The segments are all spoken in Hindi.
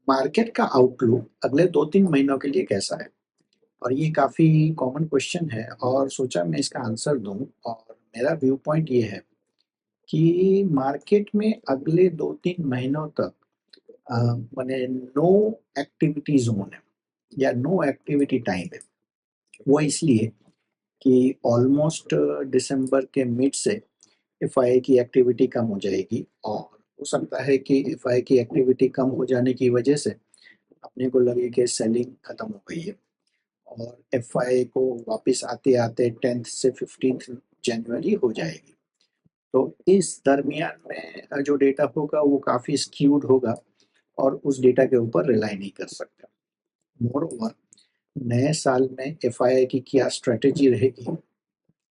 मार्केट का आउटलुक अगले 2-3 महीनों के लिए कैसा है? और ये काफ़ी कॉमन क्वेश्चन है और सोचा मैं इसका आंसर दूँ और मेरा व्यू पॉइंट ये है कि मार्केट में अगले 2-3 महीनों तक अ, माने नो एक्टिविटी ज़ोन है या नो एक्टिविटी टाइम है। वो इसलिए कि ऑलमोस्ट दिसंबर के मिड से एफआईआई की एक्टिविटी कम हो जाएगी और हो सकता है कि एफआईआई की एक्टिविटी कम हो जाने की वजह से अपने को लगे कि सेलिंग खत्म हो गई है और एफआईआई को वापस आते-आते 10th से 15th जनवरी हो जाएगी। तो इस दरमियान में जो डेटा होगा वो काफ़ी स्क्यूड होगा और उस डेटा के ऊपर रिलाई नहीं कर सकते। मोreओवर नए साल में एफआईआई की क्या स्ट्रैटेजी रहेगी,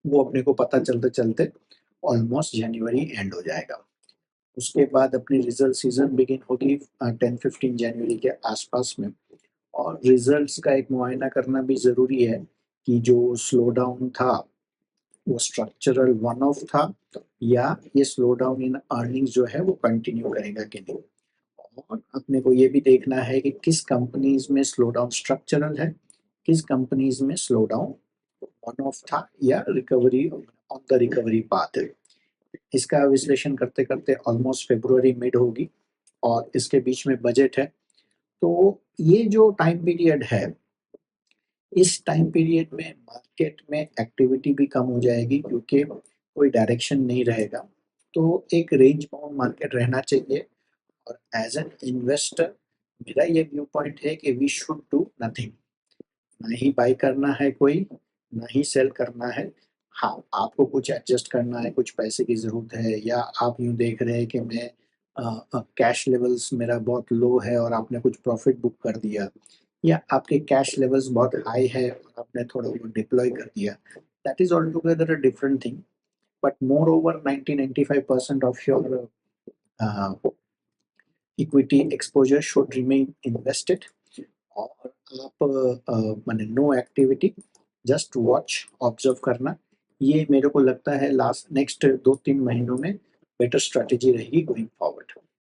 वो अपने को पता चलते-चलते ऑलमोस्ट जनवरी एंड हो जाएगा। उसके बाद अपनी रिजल्ट सीज़न बिगिन होगी 10-15 जनवरी के आसपास में और रिजल्ट्स का एक मुआयना करना भी ज़रूरी है कि जो स्लो डाउन था, वो स्ट्रक्चरल वन ऑफ था या ये स्लो डाउन इन अर्निंग्स जो है वो कंटिन्यू करेगा कि नहीं। और अपने को ये भी देखना है कि किस कंपनीज़ में स्लो डाउन स्ट्रक्चरल है, किस कंपनीज़ में स्लो डाउन वन ऑफ था या recovery on the recovery path है। इसका विश्लेषण करते-करते ऑलमोस्ट फ़रवरी मिड होगी और इसके बीच में बजट है। तो ये जो टाइम पीरियड है, इस टाइम पीरियड में मार्केट में एक्टिविटी भी कम हो जाएगी क्योंकि कोई डायरेक्शन नहीं रहेगा। तो एक रेंज बाउंड मार्केट रहना चाहिए और एज़ एन इन्वेस्टर मेरा ये व्यू पॉइंट है कि वी शुड डू नथिंग। ना ही बाय करना है कोई, ना ही सेल करना है। हाँ, आपको कुछ एडजस्ट करना है, कुछ पैसे की ज़रूरत है या आप यूँ देख रहे हैं कि मैं कैश लेवल्स मेरा बहुत लो है और आपने कुछ प्रॉफ़िट बुक कर दिया या आपके कैश लेवल्स बहुत हाई है और आपने थोड़ा बहुत डिप्लॉय कर दिया। That is altogether a different thing, but moreover 90-95% of your equity exposure should remain invested और आप माने no activity, just watch, observe करना, ये मेरे को लगता है लास्ट नेक्स्ट 2-3 महीनों में बेटर स्ट्रैटेजी रहेगी गोइंग फॉरवर्ड।